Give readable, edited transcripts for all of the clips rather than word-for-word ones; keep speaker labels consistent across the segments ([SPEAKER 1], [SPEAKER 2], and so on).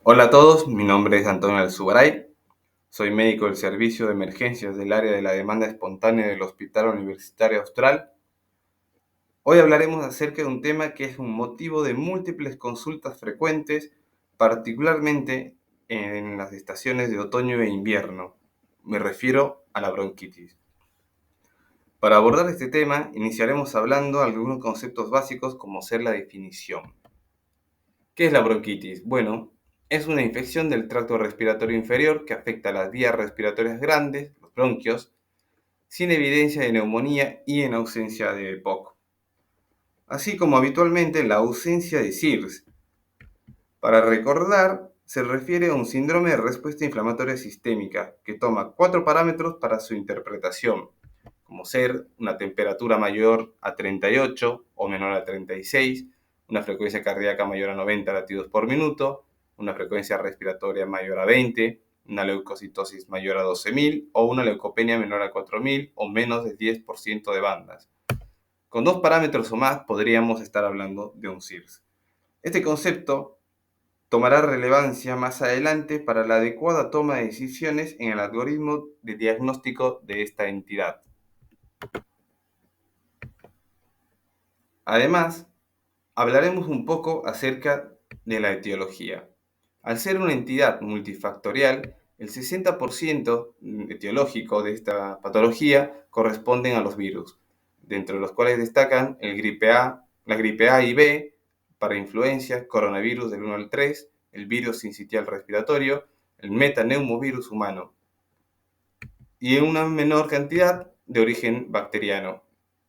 [SPEAKER 1] Hola a todos, mi nombre es Antonio Alzugaray, soy médico del Servicio de Emergencias del área de la demanda espontánea del Hospital Universitario Austral. Hoy hablaremos acerca de un tema que es un motivo de múltiples consultas frecuentes, particularmente en las estaciones de otoño e invierno. Me refiero a la bronquitis. Para abordar este tema, iniciaremos hablando de algunos conceptos básicos como ser la definición. ¿Qué es la bronquitis? Bueno, es una infección del tracto respiratorio inferior que afecta a las vías respiratorias grandes, los bronquios, sin evidencia de neumonía y en ausencia de EPOC, así como habitualmente la ausencia de SIRS. Para recordar, se refiere a un síndrome de respuesta inflamatoria sistémica que toma 4 parámetros para su interpretación, como ser una temperatura mayor a 38 o menor a 36, una frecuencia cardíaca mayor a 90 latidos por minuto, una frecuencia respiratoria mayor a 20, una leucocitosis mayor a 12.000 o una leucopenia menor a 4.000 o menos del 10% de bandas. Con 2 parámetros o más podríamos estar hablando de un SIRS. Este concepto tomará relevancia más adelante para la adecuada toma de decisiones en el algoritmo de diagnóstico de esta entidad. Además, hablaremos un poco acerca de la etiología. Al ser una entidad multifactorial, el 60% etiológico de esta patología corresponden a los virus, dentro de los cuales destacan la gripe A y B para influenza, coronavirus del 1 al 3, el virus sincitial respiratorio, el metaneumovirus humano, y en una menor cantidad de origen bacteriano,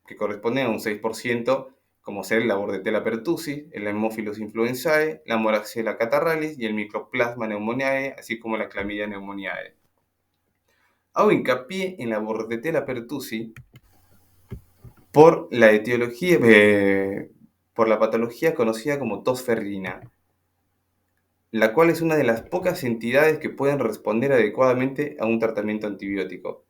[SPEAKER 1] que corresponden a un 6%, como ser la Bordetella pertussis, el Haemophilus influenzae, la Moraxella catarrhalis y el Mycoplasma pneumoniae, así como la Chlamydia pneumoniae. Hago hincapié en la Bordetella pertussis por la etiología, por la patología conocida como tos ferrina, la cual es una de las pocas entidades que pueden responder adecuadamente a un tratamiento antibiótico.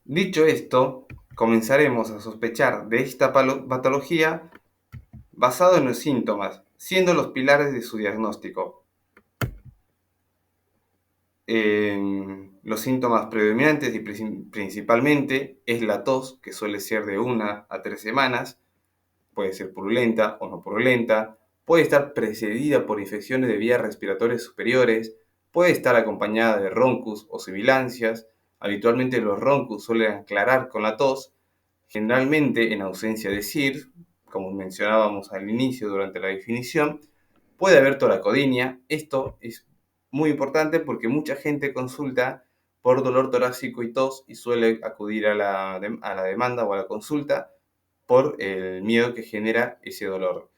[SPEAKER 1] Dicho esto, comenzaremos a sospechar de esta patología basado en los síntomas, siendo los pilares de su diagnóstico. Los síntomas predominantes y principalmente es la tos, que suele ser de 1 a 3 semanas, puede ser purulenta o no purulenta, puede estar precedida por infecciones de vías respiratorias superiores, puede estar acompañada de roncus o sibilancias. Habitualmente los roncus suelen aclarar con la tos, generalmente en ausencia de SIR, como mencionábamos al inicio durante la definición. Puede haber toracodinia. Esto es muy importante porque mucha gente consulta por dolor torácico y tos y suele acudir a la demanda o a la consulta por el miedo que genera ese dolor.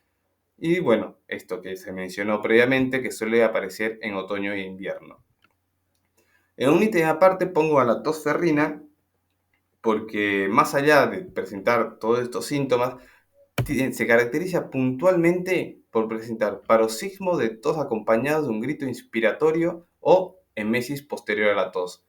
[SPEAKER 1] Y bueno, esto que se mencionó previamente, que suele aparecer en otoño e invierno. En un ítem aparte pongo a la tos ferrina porque más allá de presentar todos estos síntomas, se caracteriza puntualmente por presentar paroxismo de tos acompañado de un grito inspiratorio o emesis posterior a la tos.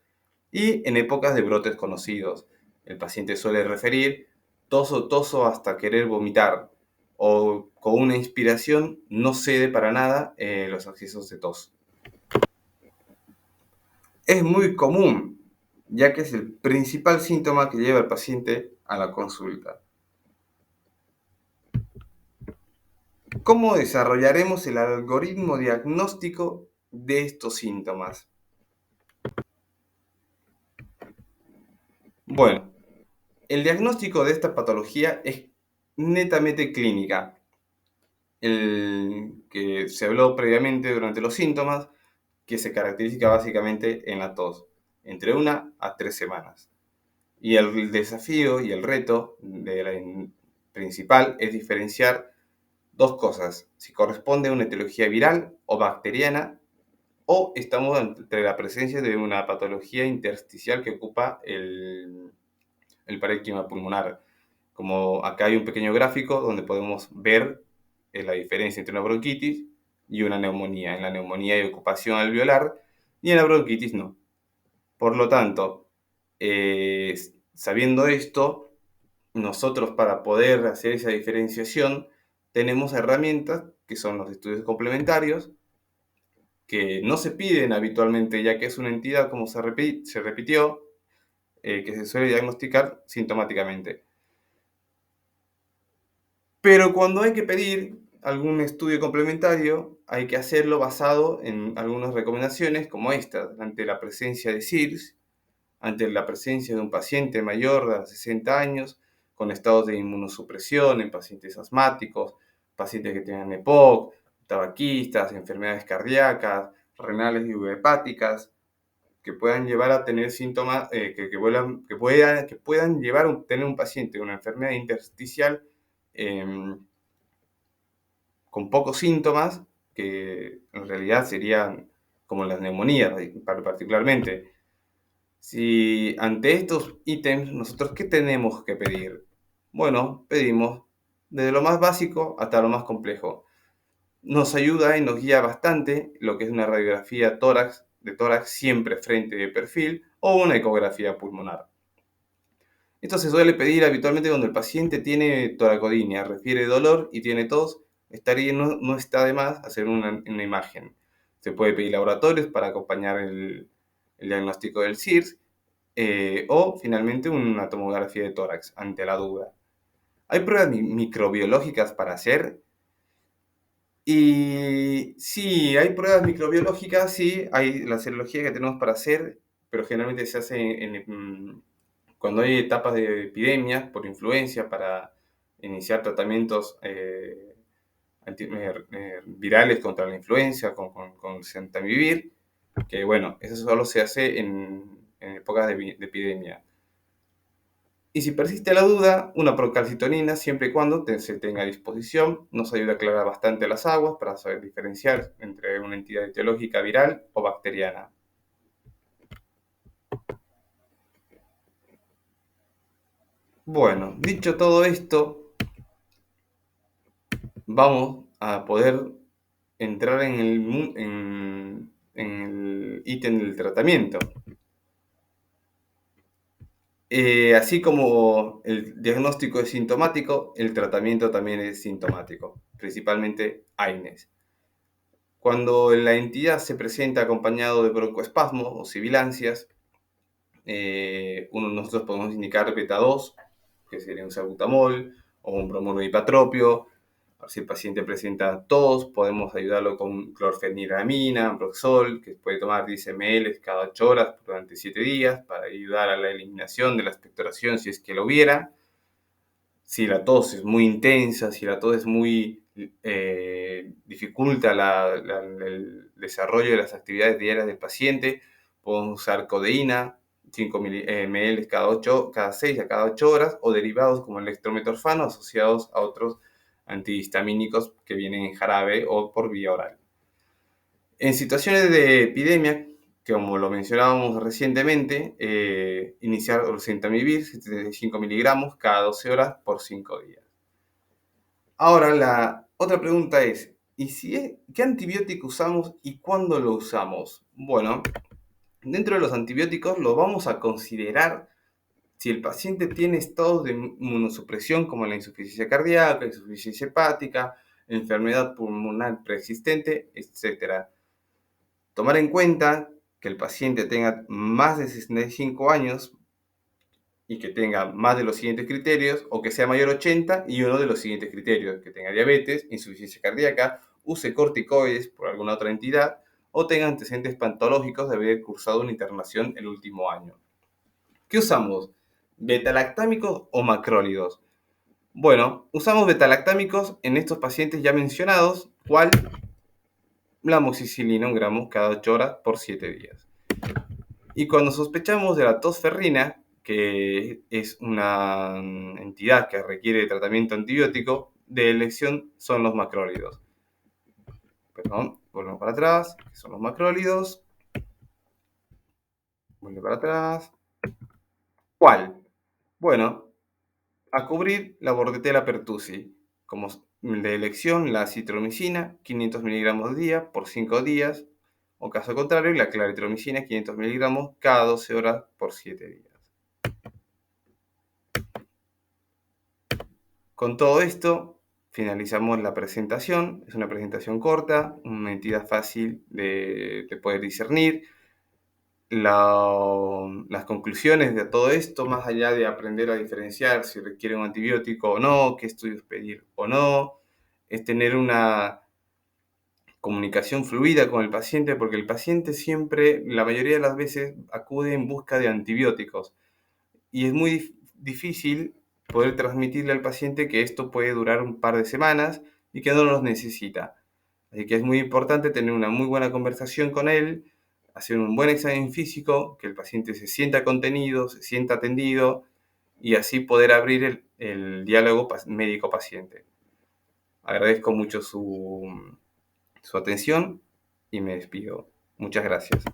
[SPEAKER 1] Y en épocas de brotes conocidos, el paciente suele referir toso hasta querer vomitar o con una inspiración no cede para nada los accesos de tos. Es muy común, ya que es el principal síntoma que lleva al paciente a la consulta. ¿Cómo desarrollaremos el algoritmo diagnóstico de estos síntomas? Bueno, el diagnóstico de esta patología es netamente clínica, el que se habló previamente durante los síntomas, que se caracteriza básicamente en la tos, entre 1 a 3 semanas. Y el desafío y el reto principal es diferenciar dos cosas: si corresponde a una etiología viral o bacteriana, o estamos ante la presencia de una patología intersticial que ocupa el parénquima pulmonar. Como acá hay un pequeño gráfico donde podemos ver la diferencia entre una bronquitis y una neumonía. En la neumonía hay ocupación alveolar y en la bronquitis no. Por lo tanto, sabiendo esto, nosotros para poder hacer esa diferenciación tenemos herramientas que son los estudios complementarios, que no se piden habitualmente, ya que es una entidad, como se repitió, que se suele diagnosticar sintomáticamente. Pero cuando hay que pedir algún estudio complementario, hay que hacerlo basado en algunas recomendaciones como estas, ante la presencia de SIRS, ante la presencia de un paciente mayor de 60 años con estados de inmunosupresión en pacientes asmáticos, pacientes que tengan EPOC, tabaquistas, enfermedades cardíacas, renales y hepáticas, que puedan llevar a tener síntomas, que puedan llevar a tener un paciente una enfermedad intersticial con pocos síntomas, que en realidad serían como las neumonías particularmente. Si ante estos ítems, nosotros, ¿qué tenemos que pedir? Bueno, pedimos desde lo más básico hasta lo más complejo. Nos ayuda y nos guía bastante lo que es una radiografía de tórax siempre frente de perfil o una ecografía pulmonar. Esto se suele pedir habitualmente cuando el paciente tiene toracodinia, refiere dolor y tiene tos, no está de más hacer una imagen. Se puede pedir laboratorios para acompañar el diagnóstico del SIRS o finalmente una tomografía de tórax ante la duda. ¿Hay pruebas microbiológicas para hacer? Y sí, hay pruebas microbiológicas, sí, hay la serología que tenemos para hacer, pero generalmente se hace cuando hay etapas de epidemias por influencia para iniciar tratamientos virales contra la influenza con Centamivir, que bueno, eso solo se hace en épocas de epidemia. Y si persiste la duda, una procalcitonina, siempre y cuando se tenga a disposición, nos ayuda a aclarar bastante las aguas para saber diferenciar entre una entidad etiológica viral o bacteriana. Bueno, dicho todo esto, vamos a poder entrar en el ítem del tratamiento. Así como el diagnóstico es sintomático, el tratamiento también es sintomático, principalmente AINES. Cuando la entidad se presenta acompañado de broncoespasmos o sibilancias, nosotros podemos indicar beta 2, que sería un salbutamol, o un bromonoipatropio. Si el paciente presenta tos, podemos ayudarlo con clorfeniramina, Broxol, que puede tomar 10 ml cada 8 horas durante 7 días para ayudar a la eliminación de la expectoración si es que lo hubiera. Si la tos es muy intensa, si la tos es muy dificulta el desarrollo de las actividades diarias del paciente, podemos usar codeína, 5 ml cada 6 a cada 8 horas, o derivados como el estrometorfano asociados a otros antihistamínicos que vienen en jarabe o por vía oral. En situaciones de epidemia, que como lo mencionábamos recientemente, iniciar oseltamivir, 75 miligramos cada 12 horas por 5 días. Ahora, la otra pregunta es, ¿qué antibiótico usamos y cuándo lo usamos? Bueno, dentro de los antibióticos lo vamos a considerar si el paciente tiene estados de inmunosupresión como la insuficiencia cardíaca, insuficiencia hepática, enfermedad pulmonar preexistente, etc. Tomar en cuenta que el paciente tenga más de 65 años y que tenga más de los siguientes criterios, o que sea mayor a 80 y uno de los siguientes criterios, que tenga diabetes, insuficiencia cardíaca, use corticoides por alguna otra entidad, o tenga antecedentes patológicos de haber cursado una internación el último año. ¿Qué usamos? ¿Betalactámicos o macrólidos? Bueno, usamos betalactámicos en estos pacientes ya mencionados, ¿cuál? La amoxicilina 1 gramo cada 8 horas por 7 días. Y cuando sospechamos de la tos ferrina, que es una entidad que requiere tratamiento antibiótico, de elección son los macrólidos. Perdón, volvemos para atrás, que son los macrólidos. Vuelve para atrás. ¿Cuál? Bueno, a cubrir la Bordetella pertussi. Como de elección, la citromicina, 500 miligramos al día por 5 días. O caso contrario, la claritromicina, 500 miligramos cada 12 horas por 7 días. Con todo esto, finalizamos la presentación. Es una presentación corta, una entidad fácil de poder discernir. Las conclusiones de todo esto, más allá de aprender a diferenciar si requiere un antibiótico o no, qué estudios pedir o no, es tener una comunicación fluida con el paciente, porque el paciente siempre, la mayoría de las veces, acude en busca de antibióticos. Y es muy difícil poder transmitirle al paciente que esto puede durar un par de semanas y que no los necesita. Así que es muy importante tener una muy buena conversación con él, hacer un buen examen físico, que el paciente se sienta contenido, se sienta atendido y así poder abrir el diálogo médico-paciente. Agradezco mucho su atención y me despido. Muchas gracias.